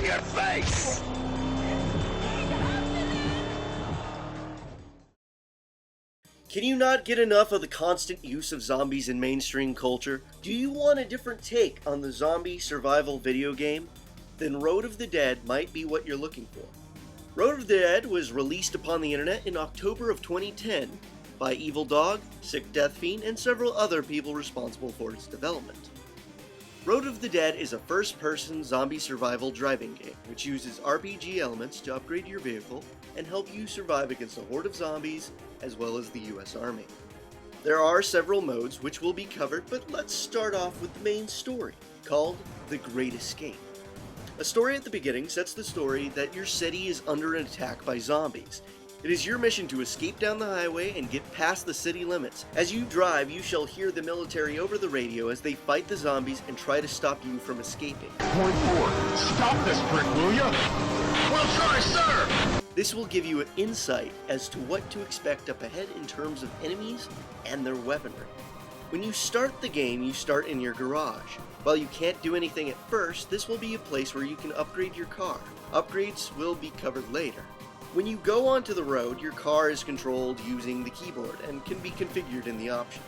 in your face! Can you not get enough of the constant use of zombies in mainstream culture? Do you want a different take on the zombie survival video game? Then Road of the Dead might be what you're looking for. Road of the Dead was released upon the internet in October of 2010 by Evil Dog, SickDeathFiend, and several other people responsible for its development. Road of the Dead is a first-person zombie survival driving game, which uses RPG elements to upgrade your vehicle and help you survive against a horde of zombies, as well as the US Army. There are several modes which will be covered, but let's start off with the main story, called The Great Escape. A story at the beginning sets the story that your city is under an attack by zombies. It is your mission to escape down the highway and get past the city limits. As you drive, you shall hear the military over the radio as they fight the zombies and try to stop you from escaping. Point 4, stop this prick, will ya? We'll try, sir! This will give you an insight as to what to expect up ahead in terms of enemies and their weaponry. When you start the game, you start in your garage. While you can't do anything at first, this will be a place where you can upgrade your car. Upgrades will be covered later. When you go onto the road, your car is controlled using the keyboard and can be configured in the options.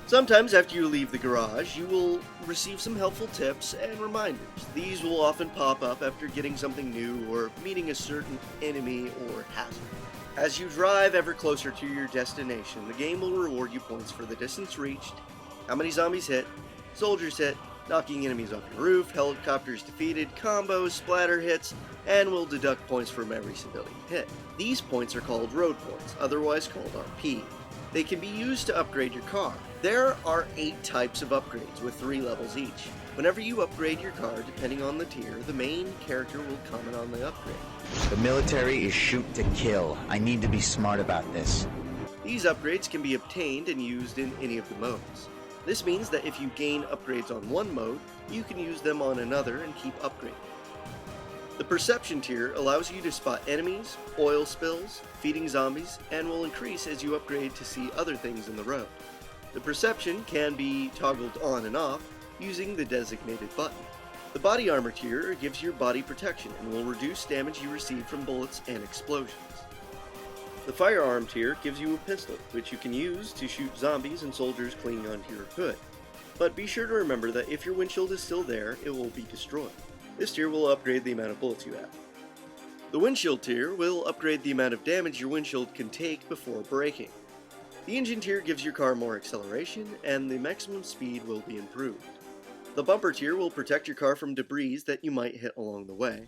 Sometimes after you leave the garage, you will receive some helpful tips and reminders. These will often pop up after getting something new or meeting a certain enemy or hazard. As you drive ever closer to your destination, the game will reward you points for the distance reached, how many zombies hit, soldiers hit, knocking enemies off your roof, helicopters defeated, combos, splatter hits, and will deduct points from every civilian hit. These points are called road points, otherwise called RP. They can be used to upgrade your car. There are 8 types of upgrades with 3 levels each. Whenever you upgrade your car, depending on the tier, the main character will comment on the upgrade. The military is shoot to kill. I need to be smart about this. These upgrades can be obtained and used in any of the modes. This means that if you gain upgrades on one mode, you can use them on another and keep upgrading. The perception tier allows you to spot enemies, oil spills, feeding zombies, and will increase as you upgrade to see other things in the road. The perception can be toggled on and off using the designated button. The body armor tier gives your body protection and will reduce damage you receive from bullets and explosions. The firearm tier gives you a pistol, which you can use to shoot zombies and soldiers clinging onto your hood. But be sure to remember that if your windshield is still there, it will be destroyed. This tier will upgrade the amount of bullets you have. The windshield tier will upgrade the amount of damage your windshield can take before breaking. The engine tier gives your car more acceleration, and the maximum speed will be improved. The bumper tier will protect your car from debris that you might hit along the way.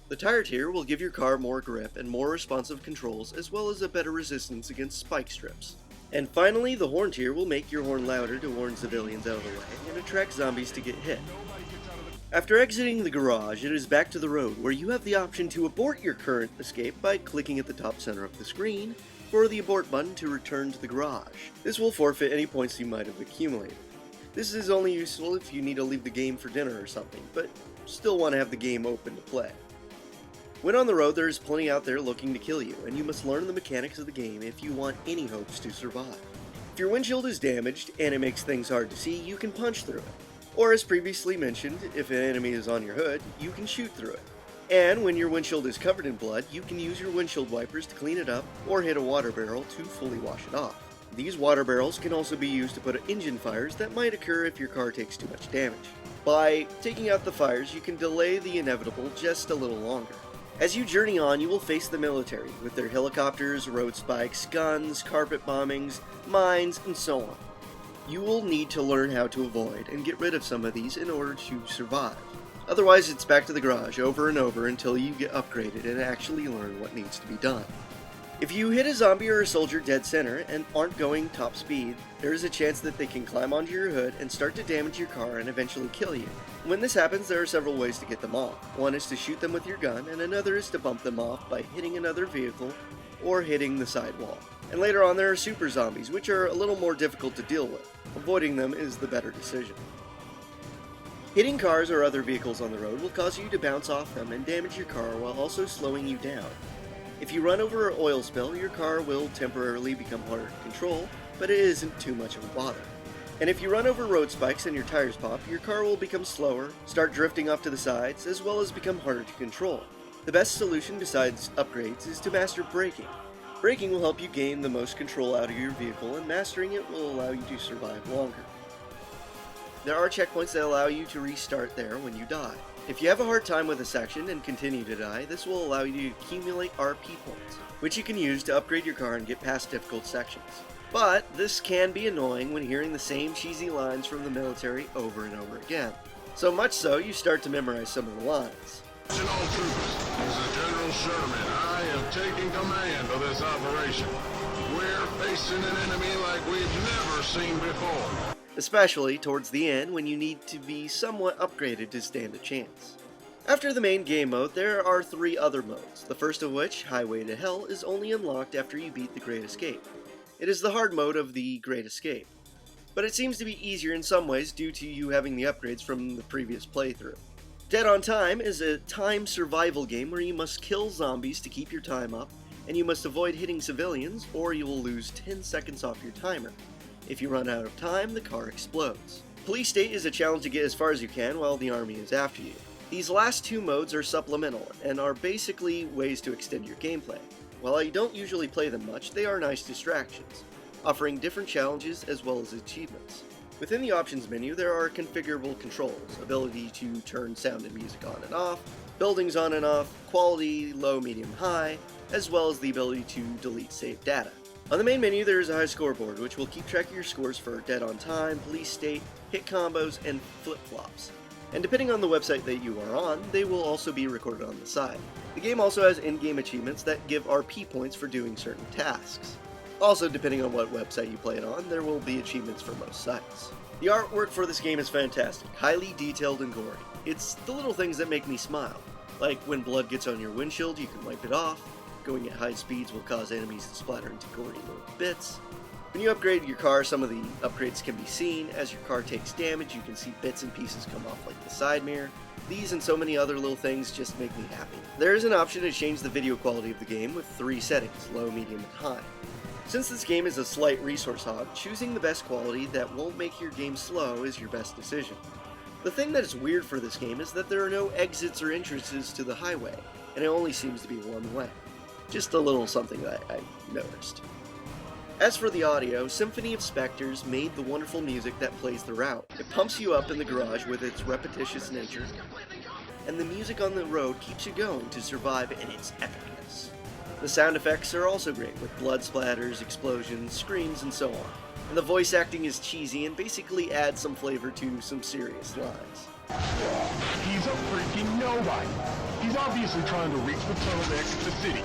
The tire tier will give your car more grip and more responsive controls, as well as a better resistance against spike strips. And finally, the horn tier will make your horn louder to warn civilians out of the way and attract zombies to get hit. After exiting the garage, it is back to the road, where you have the option to abort your current escape by clicking at the top center of the screen, or the abort button to return to the garage. This will forfeit any points you might have accumulated. This is only useful if you need to leave the game for dinner or something, but still want to have the game open to play. When on the road, there is plenty out there looking to kill you, and you must learn the mechanics of the game if you want any hopes to survive. If your windshield is damaged and it makes things hard to see, you can punch through it. Or as previously mentioned, if an enemy is on your hood, you can shoot through it. And when your windshield is covered in blood, you can use your windshield wipers to clean it up or hit a water barrel to fully wash it off. These water barrels can also be used to put out engine fires that might occur if your car takes too much damage. By taking out the fires, you can delay the inevitable just a little longer. As you journey on, you will face the military with their helicopters, road spikes, guns, carpet bombings, mines, and so on. You will need to learn how to avoid and get rid of some of these in order to survive. Otherwise, it's back to the garage over and over until you get upgraded and actually learn what needs to be done. If you hit a zombie or a soldier dead center and aren't going top speed, there is a chance that they can climb onto your hood and start to damage your car and eventually kill you. When this happens, there are several ways to get them off. One is to shoot them with your gun, and another is to bump them off by hitting another vehicle or hitting the sidewall. And later on, there are super zombies, which are a little more difficult to deal with. Avoiding them is the better decision. Hitting cars or other vehicles on the road will cause you to bounce off them and damage your car while also slowing you down. If you run over an oil spill, your car will temporarily become harder to control, but it isn't too much of a bother. And if you run over road spikes and your tires pop, your car will become slower, start drifting off to the sides, as well as become harder to control. The best solution besides upgrades is to master braking. Braking will help you gain the most control out of your vehicle, and mastering it will allow you to survive longer. There are checkpoints that allow you to restart there when you die. If you have a hard time with a section and continue to die, this will allow you to accumulate RP points, which you can use to upgrade your car and get past difficult sections. But this can be annoying when hearing the same cheesy lines from the military over and over again. So much so, you start to memorize some of the lines. Attention all troopers, this is General Sherman. I am taking command of this operation. We're facing an enemy like we've never seen before. Especially towards the end when you need to be somewhat upgraded to stand a chance. After the main game mode, there are 3 other modes, the first of which, Highway to Hell, is only unlocked after you beat the Great Escape. It is the hard mode of the Great Escape, but it seems to be easier in some ways due to you having the upgrades from the previous playthrough. Dead on Time is a time survival game where you must kill zombies to keep your time up, and you must avoid hitting civilians or you will lose 10 seconds off your timer. If you run out of time, the car explodes. Police State is a challenge to get as far as you can while the army is after you. These last 2 modes are supplemental and are basically ways to extend your gameplay. While I don't usually play them much, they are nice distractions, offering different challenges as well as achievements. Within the options menu, there are configurable controls, ability to turn sound and music on and off, buildings on and off, quality, low, medium, high, as well as the ability to delete saved data. On the main menu, there is a high scoreboard, which will keep track of your scores for Dead on Time, Police State, hit combos, and flip-flops. And depending on the website that you are on, they will also be recorded on the side. The game also has in-game achievements that give RP points for doing certain tasks. Also, depending on what website you play it on, there will be achievements for most sites. The artwork for this game is fantastic, highly detailed and gory. It's the little things that make me smile, like when blood gets on your windshield, you can wipe it off. Going at high speeds will cause enemies to splatter into gory little bits. When you upgrade your car, some of the upgrades can be seen. As your car takes damage, you can see bits and pieces come off like the side mirror. These and so many other little things just make me happy. There is an option to change the video quality of the game with 3 settings, low, medium, and high. Since this game is a slight resource hog, choosing the best quality that won't make your game slow is your best decision. The thing that is weird for this game is that there are no exits or entrances to the highway, and it only seems to be one way. Just a little something that I noticed. As for the audio, Symphony of Spectres made the wonderful music that plays throughout. It pumps you up in the garage with its repetitious nature, and the music on the road keeps you going to survive in its epicness. The sound effects are also great, with blood splatters, explosions, screams, and so on. And the voice acting is cheesy and basically adds some flavor to some serious lines. He's a freaking nobody. He's obviously trying to reach the tunnel to exit the city.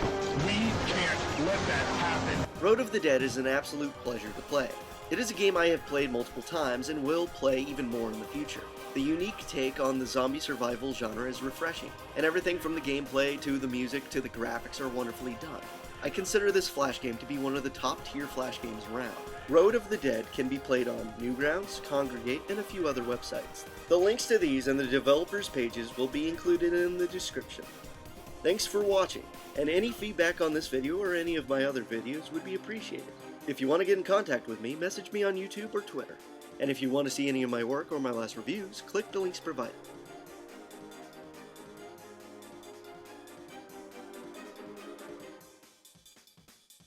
We can't let that happen. Road of the Dead is an absolute pleasure to play. It is a game I have played multiple times and will play even more in the future. The unique take on the zombie survival genre is refreshing, and everything from the gameplay to the music to the graphics are wonderfully done. I consider this Flash game to be one of the top tier Flash games around. Road of the Dead can be played on Newgrounds, Congregate, and a few other websites. The links to these and the developers' pages will be included in the description. Thanks for watching, and any feedback on this video or any of my other videos would be appreciated. If you want to get in contact with me, message me on YouTube or Twitter. And if you want to see any of my work or my last reviews, click the links provided.